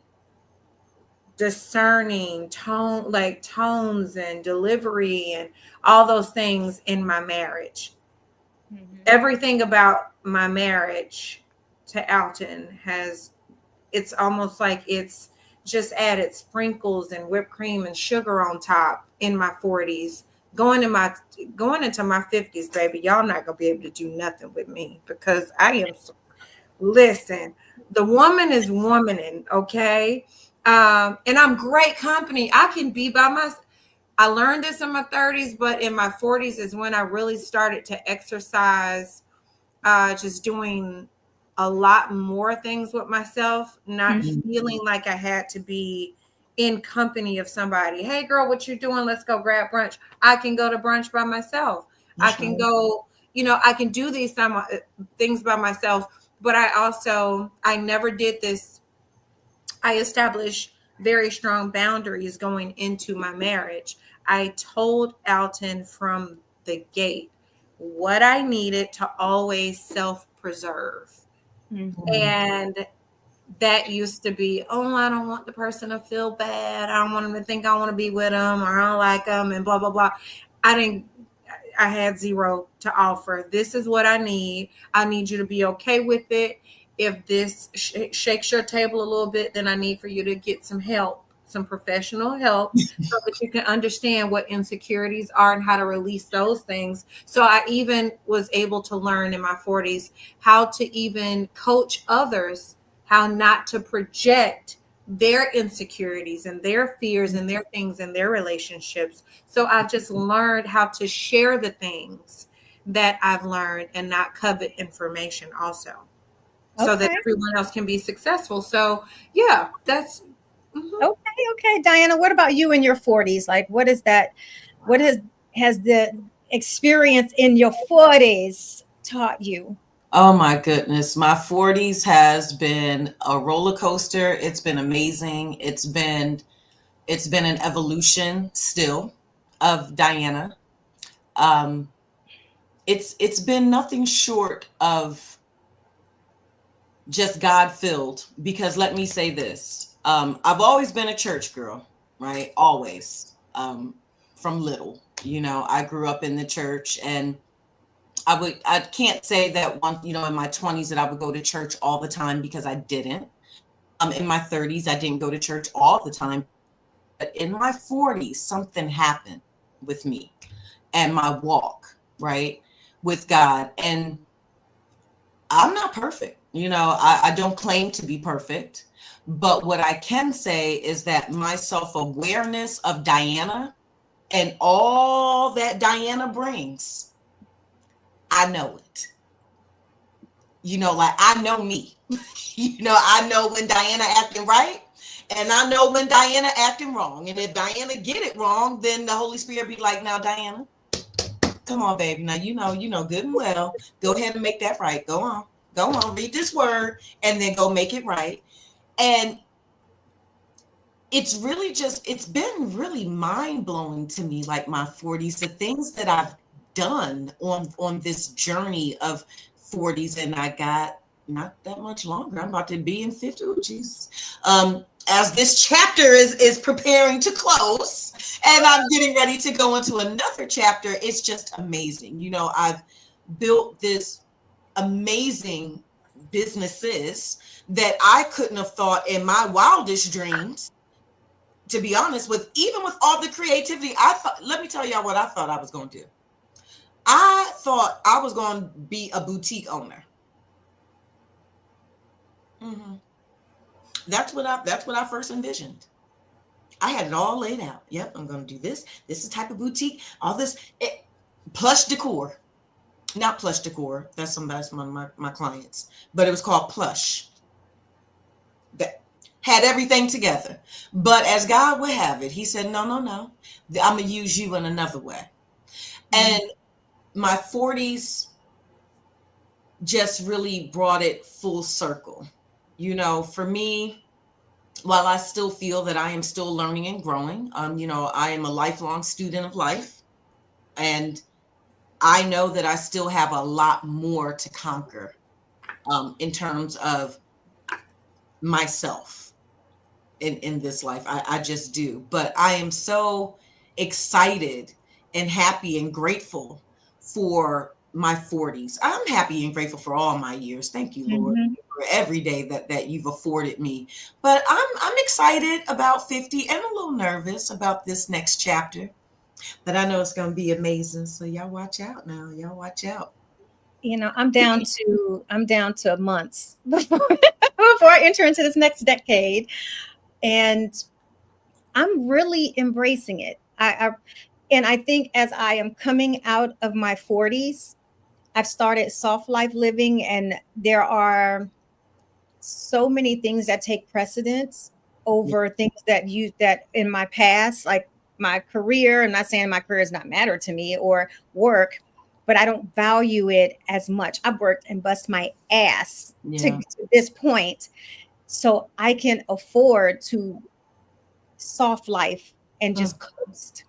discerning tones and delivery and all those things in my marriage. Everything about my marriage to Alton it's almost like it's just added sprinkles and whipped cream and sugar on top in my 40s. Going into my 50s, baby, y'all not gonna be able to do nothing with me because I am listen, the woman is womaning, okay? And I'm great company. I can be by myself. I learned this in my 30s, but in my 40s is when I really started to exercise, just doing a lot more things with myself, not feeling like I had to be in company of somebody. Hey, girl, what you doing? Let's go grab brunch. I can go to brunch by myself. I can go, I can do these things by myself. But I never did this. I established very strong boundaries going into my marriage. I told Alton from the gate what I needed to always self-preserve. And that used to be, I don't want the person to feel bad. I don't want them to think I want to be with them or I don't like them and blah, blah, blah. I had zero to offer. This is what I need. I need you to be okay with it. If this shakes your table a little bit, then I need for you to get some help, some professional help, so that you can understand what insecurities are and how to release those things. So I even was able to learn in my 40s how to even coach others, how not to project their insecurities and their fears and their things in their relationships. So I've just learned how to share the things that I've learned and not covet information also, so that everyone else can be successful. So yeah, that's okay. Diana, what about you in your 40s? Like, what is that? What has the experience in your 40s taught you? Oh my goodness. My 40s has been a roller coaster. It's been amazing. It's been an evolution still of Diana. It's been nothing short of just God filled, because let me say this. I've always been a church girl, right? Always. From little, I grew up in the church, and I can't say that in my 20s that I would go to church all the time, because I didn't. In my 30s, I didn't go to church all the time. But in my 40s, something happened with me and my walk, right, with God. And I'm not perfect. I don't claim to be perfect. But what I can say is that my self-awareness of Diana and all that Diana brings, I know it. I know me. I know when Diana acting right, and I know when Diana acting wrong. And if Diana get it wrong, then the Holy Spirit be like, now, Diana, come on, baby. Now, you know good and well. Go ahead and make that right. Go on, read this word, and then go make it right. And it's been really mind-blowing to me, like my 40s, the things that I've done on this journey of 40s, and I got not that much longer. I'm about to be in 50. Oh, Jesus. As this chapter is preparing to close and I'm getting ready to go into another chapter, it's just amazing. I've built this amazing businesses that I couldn't have thought in my wildest dreams. To be honest, even with all the creativity, let me tell y'all what I thought I was going to do. I thought I was going to be a boutique owner. Mm-hmm. That's what I first envisioned. I had it all laid out. Yep, I'm going to do this. This is the type of boutique. All this plush decor, not plush decor. That's one of my clients, but it was called plush. That had everything together. But as God would have it, He said, "No, no, no. I'm gonna use you in another way." And my 40s just really brought it full circle. For me, while I still feel that I am still learning and growing, I am a lifelong student of life, and I know that I still have a lot more to conquer, in terms of myself in this life. I just do. But I am so excited and happy and grateful for my 40s. I'm happy and grateful for all my years. Thank you, Lord, Mhm. for every day that you've afforded me. But I'm excited about 50 and a little nervous about this next chapter. But I know it's going to be amazing. So y'all watch out now. Y'all watch out. I'm down to months before I enter into this next decade, and I'm really embracing it. And I think as I am coming out of my 40s, I've started soft life living, and there are so many things that take precedence over things that in my past, like my career. I'm not saying my career does not matter to me or work, but I don't value it as much. I've worked and bust my ass Yeah. to this point, so I can afford to soft life and just coast.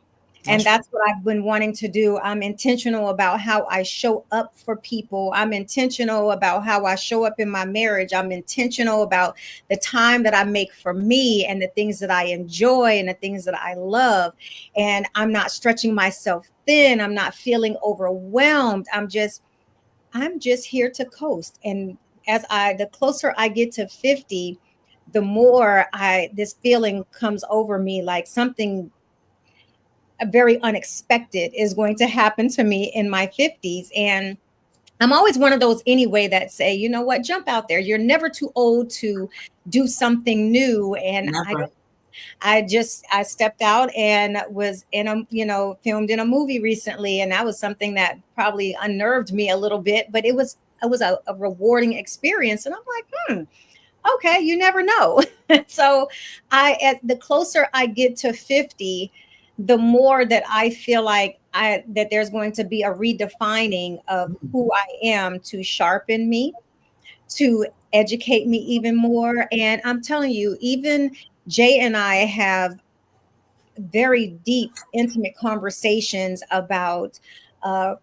And That's that's what I've been wanting to do. I'm intentional about how I show up for people. I'm intentional about how I show up in my marriage. I'm intentional about the time that I make for me and the things that I enjoy and the things that I love. And I'm not stretching myself thin. I'm not feeling overwhelmed. I'm just here to coast. And the closer I get to 50, the more this feeling comes over me, like something very unexpected is going to happen to me in my 50s. And I'm always one of those anyway that say, you know what, jump out there. You're never too old to do something new. And never. I stepped out and was filmed in a movie recently, and that was something that probably unnerved me a little bit, but it was a rewarding experience. And I'm like, okay, you never know. So as the closer I get to 50, the more that I feel like that there's going to be a redefining of who I am, to sharpen me, to educate me even more. And I'm telling you, even Jay and I have very deep, intimate conversations about uh,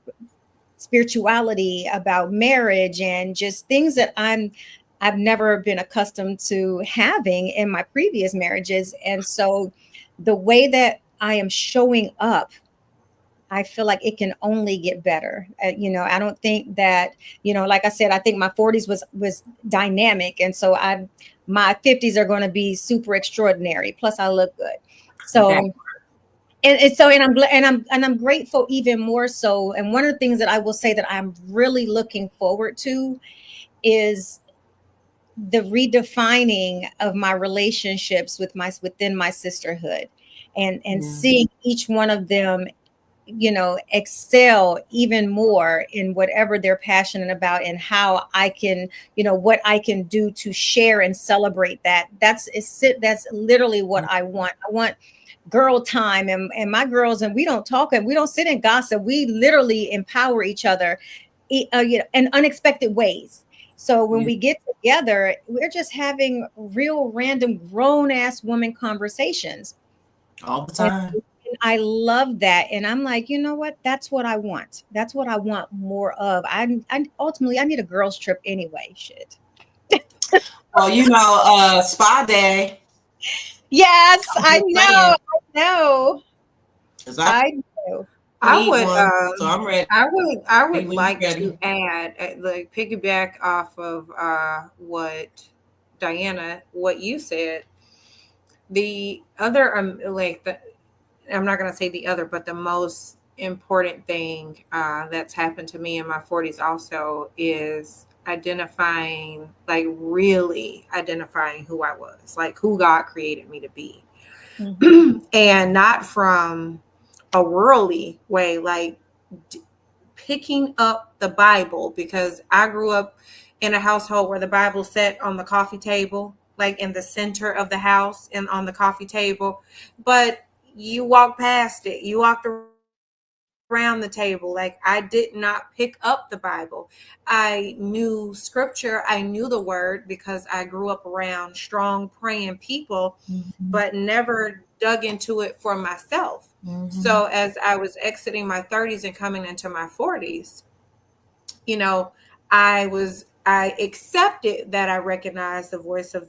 spirituality, about marriage, and just things that I've never been accustomed to having in my previous marriages. And so the way that I am showing up, I feel like it can only get better. I don't think that, like I said, I think my 40s was dynamic, and so my 50s are going to be super extraordinary. Plus, I look good. Okay. So and I'm grateful even more so. And one of the things that I will say that I'm really looking forward to is the redefining of my relationships within my sisterhood, and Yeah. seeing each one of them excel even more in whatever they're passionate about, and how I can, what I can do to share and celebrate that. That's literally what I want. I want girl time, and my girls, and we don't talk and we don't sit and gossip. We literally empower each other in unexpected ways. So when Yeah. we get together, we're just having real random grown ass woman conversations. All the And time. I love that. And I'm like, you know what? That's what I want. That's what I want more of. I ultimately I need a girls trip anyway. Shit. Well, spa day. Yes, I'm I just know. saying, I know. because I I know. I need would one, so I'm ready I would when you're like to ready. add, like, piggyback off of what Diana, what you said. The other like the I'm not going to say the other, but the most important thing that's happened to me in my 40s also is identifying, like really identifying who I was, like who God created me to be. Mhm. And not from a worldly way, like picking up the Bible, because I grew up in a household where the Bible sat on the coffee table, like in the center of the house and on the coffee table. But you walked past it, you walked around the table. Like I did not pick up the Bible. I knew scripture, I knew the word because I grew up around strong praying people, but Mhm. never dug into it for myself. So Mhm. as I was exiting my 30s and coming into my 40s, you know, I accepted that I recognized the voice of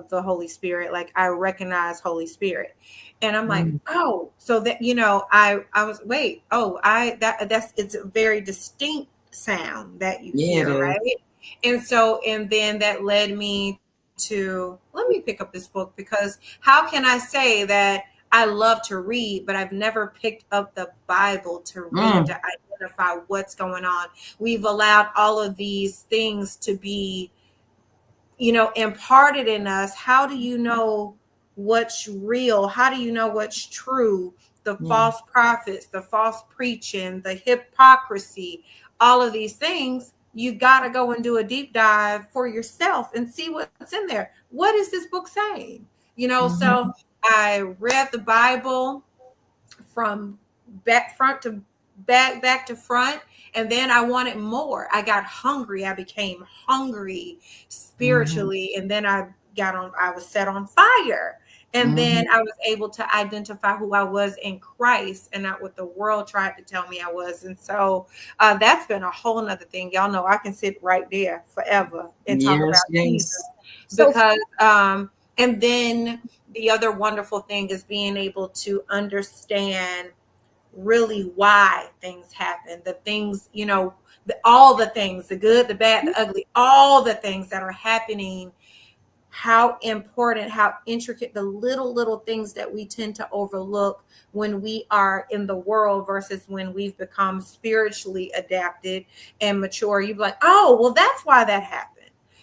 the Holy Spirit. Like I recognize Holy Spirit. And I'm like, Mm. oh, so that, I was, wait, oh, that's it's a very distinct sound that you Yeah, it hear, is. right? And then that led me to, let me pick up this book, because how can I say that I love to read, but I've never picked up the Bible to read, to Mm. identify what's going on? We've allowed all of these things to be, imparted in us. How do you know what's real? How do you know what's true? The Yeah. false prophets, the false preaching, the hypocrisy, all of these things. You got to go and do a deep dive for yourself and see what's in there. What is this book saying? So Mhm. I read the Bible from front to back to front, and then I wanted more. I got hungry. I became hungry Mhm. spiritually, and then I was set on fire. And then Mhm. I was able to identify who I was in Christ and not what the world tried to tell me I was. And so that's been a whole nother thing. Y'all know I can sit right there forever and talk about Yes, Jesus, yes. So because and then the other wonderful thing is being able to understand really why things happen, the things, all the things, the good, the bad, the ugly, all the things that are happening, how important, how intricate, the little things that we tend to overlook when we are in the world versus when we've become spiritually adapted and mature. You're like, oh, well, that's why that happened.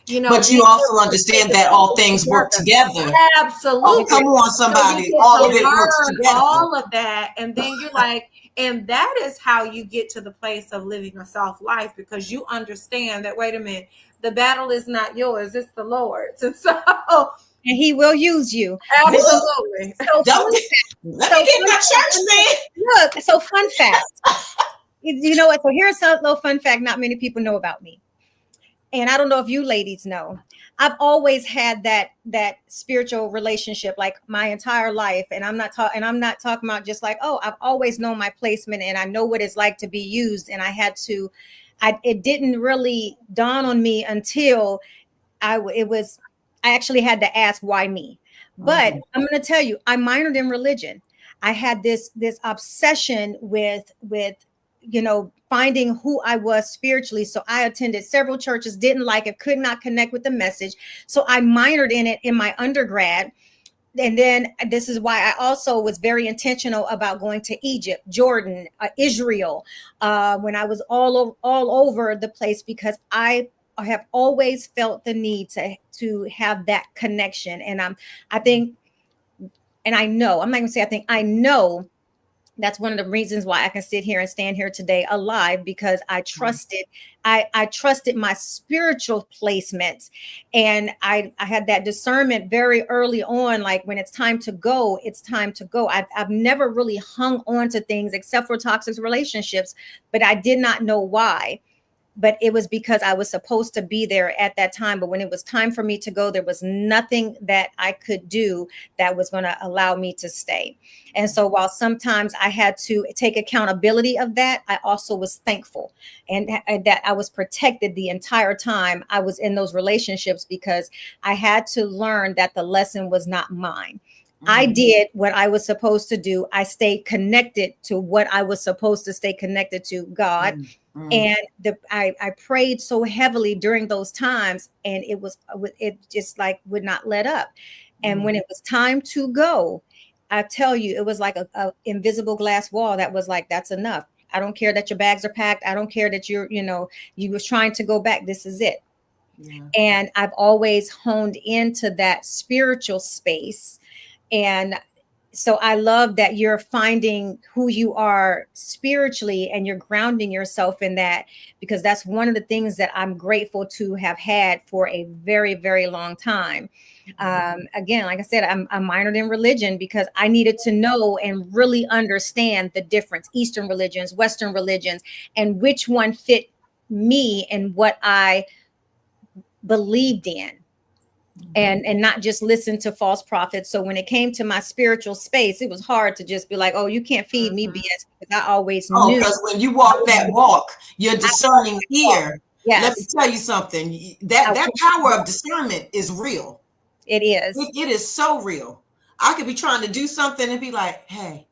But you Being also able to put understand the that all pieces things work together. together. Oh, Absolutely. come on, So you somebody. get All of to it works learn together. all of that. And then you're like, and that is how you get to the place of living a soft life, because you understand that, wait a minute, the battle is not yours, it's the Lord's. And so, and he will use you. But Woo! absolutely. so Don't, fun fact. let So me get fun my fact. church man. Look, so fun fact. You know what? So here's a little fun fact not many people know about me. And I don't know if you ladies know. I've always had that spiritual relationship like my entire life. And I'm not talking about just like, oh, I've always known my placement and I know what it's like to be used. And it didn't really dawn on me until it was, I actually had to ask why me. But Mhm. I'm going to tell you, I minored in religion. I had this obsession with finding who I was spiritually. So I attended several churches, didn't like it, could not connect with the message. So I minored in it in my undergrad. And then this is why I also was very intentional about going to Egypt, Jordan, Israel, when I was all over the place, because I have always felt the need to have that connection. And I think, and I know, I'm not gonna say I think, I know that's one of the reasons why I can sit here and stand here today alive, because I trusted my spiritual placements. And I had that discernment very early on, like when it's time to go, it's time to go. I've never really hung on to things except for toxic relationships, but I did not know why. But it was because I was supposed to be there at that time. But when it was time for me to go, there was nothing that I could do that was going to allow me to stay. And so while sometimes I had to take accountability of that, I also was thankful and that I was protected the entire time I was in those relationships, because I had to learn that the lesson was not mine. I Mhm. did what I was supposed to do. I stayed connected to what I was supposed to stay connected to, God. Mhm. Mhm. And I prayed so heavily during those times, and it just like would not let up. And when Mhm. it was time to go, I tell you, it was like a invisible glass wall that was like, that's enough. I don't care that your bags are packed. I don't care that you was trying to go back. This is it. Yeah. And I've always honed into that spiritual space. And so I love that you're finding who you are spiritually and you're grounding yourself in that, because that's one of the things that I'm grateful to have had for a very, very long time. Again, like I said, I'm minored in religion because I needed to know and really understand the difference, Eastern religions, Western religions, and which one fit me and what I believed in, and not just listen to false prophets. So when it came to my spiritual space, it was hard to just be like, oh, you can't feed me BS, because I always knew. Because when you walk that walk, you're discerning ear. Yes. Let me tell you something. That power of discernment is real. It is. It is so real. I could be trying to do something and be like, hey,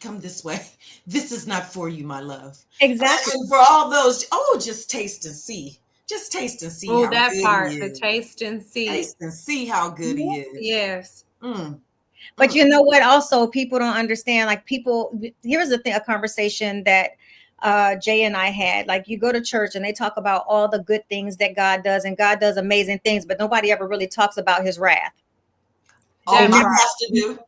come this way. This is not for you, my love. Exactly. And for all those, just taste and see. Just taste and see. Oh, how that good part, he the is. taste and see. Taste and see how good he is. Yes. But you know what? Also, people don't understand. Like, here's the thing: a conversation that Jay and I had. Like, you go to church and they talk about all the good things that God does, and God does amazing things, but nobody ever really talks about His wrath. Oh, my pastor do.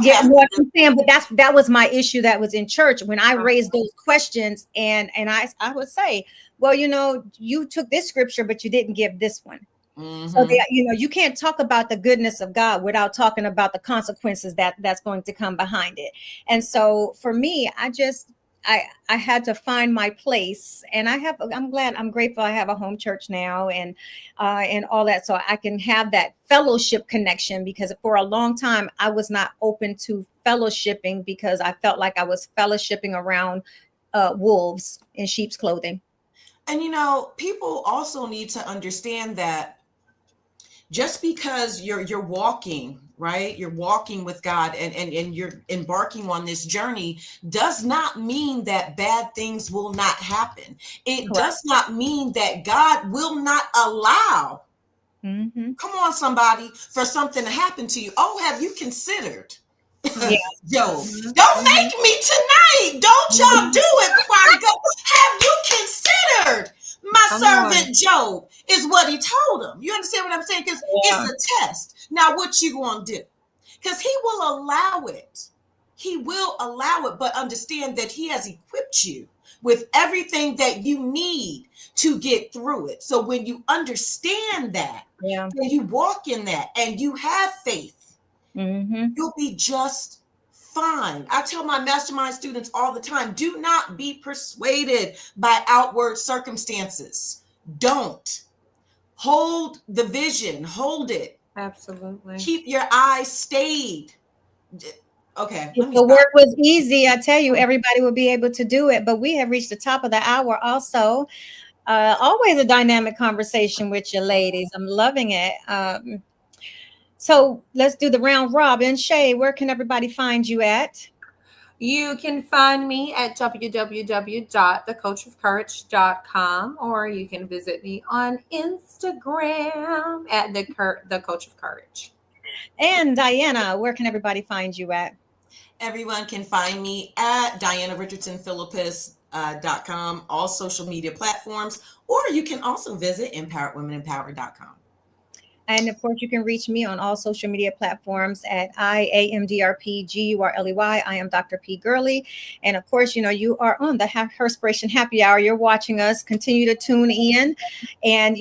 Yeah, what I'm saying, but that was my issue that was in church when I raised those questions, and I would say, well, you took this scripture, but you didn't give this one. So you can't talk about the goodness of God without talking about the consequences that's going to come behind it. And so for me, I had to find my place, and I'm grateful I have a home church now, and all that, so I can have that fellowship connection, because for a long time I was not open to fellowshipping because I felt like I was fellowshipping around wolves in sheep's clothing. And people also need to understand that just because you're walking, right? You're walking with God and you're embarking on this journey does not mean that bad things will not happen. It Correct. does not mean that God will not allow, come on, somebody, for something to happen to you. Oh, have you considered? Yeah. Job, don't make me tonight. Don't y'all do it before I go. Have you considered my servant Job, is what he told him. You understand what I'm saying? Because it's a test. Now, what you going to do? Because he will allow it. He will allow it, but understand that he has equipped you with everything that you need to get through it. So when you understand that, and you walk in that, and you have faith, you'll be just fine. I tell my mastermind students all the time, do not be persuaded by outward circumstances. Don't. Hold the vision. Hold it. Absolutely. Keep your eyes stayed. Okay. If the work was easy, I tell you, everybody would be able to do it. But we have reached the top of the hour also. Always a dynamic conversation with you ladies. I'm loving it. So let's do the round robin. Shay, where can everybody find you at? You can find me at www.thecoachofcourage.com, or you can visit me on Instagram at the Coach of Courage. And Diana, where can everybody find you at? Everyone can find me at DianaRichardsonPhilippus.com, all social media platforms, or you can also visit empoweredwomenempowered.com. And of course, you can reach me on all social media platforms at IAMDRPGURLEY. I am Dr. P. Gurley. And of course, you are on the Herspiration Happy Hour. You're watching us. Continue to tune in. And,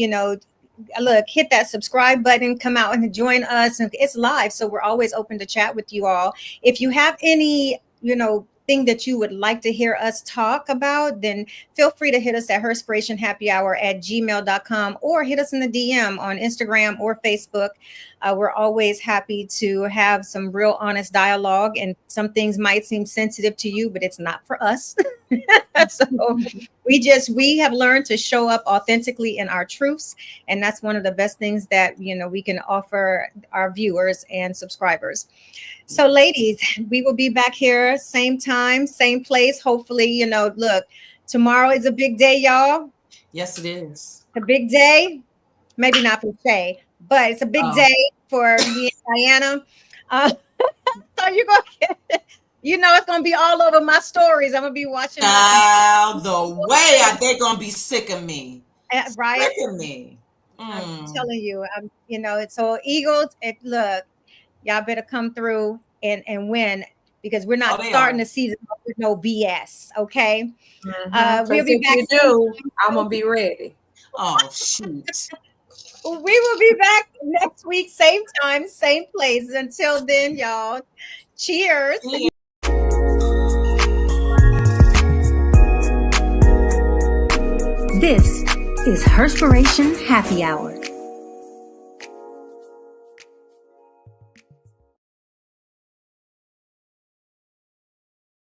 look, hit that subscribe button, come out and join us. And it's live, so we're always open to chat with you all. If you have any, thing that you would like to hear us talk about, then feel free to hit us at herspirationhappyhour@gmail.com, or hit us in the DM on Instagram or Facebook. We're always happy to have some real honest dialogue, and some things might seem sensitive to you, but it's not for us. So we have learned to show up authentically in our truths, and that's one of the best things that we can offer our viewers and subscribers. So ladies, we will be back here same time, same place. Hopefully, look, tomorrow is a big day, y'all. Yes, it is. A big day. Maybe not for Shay, but it's a big day for me and Diana. So you're gonna get, it's gonna be all over my stories. I'm gonna be watching the way they're gonna be sick of me. Right? Sick of me. I'm telling you, it's so Eagles. Look, y'all better come through and win, because we're not starting the season with no BS. Okay. We'll be back. I'm gonna be ready. Oh shoot. We will be back next week, same time, same place. Until then, y'all, cheers. This is Herspiration Happy Hour.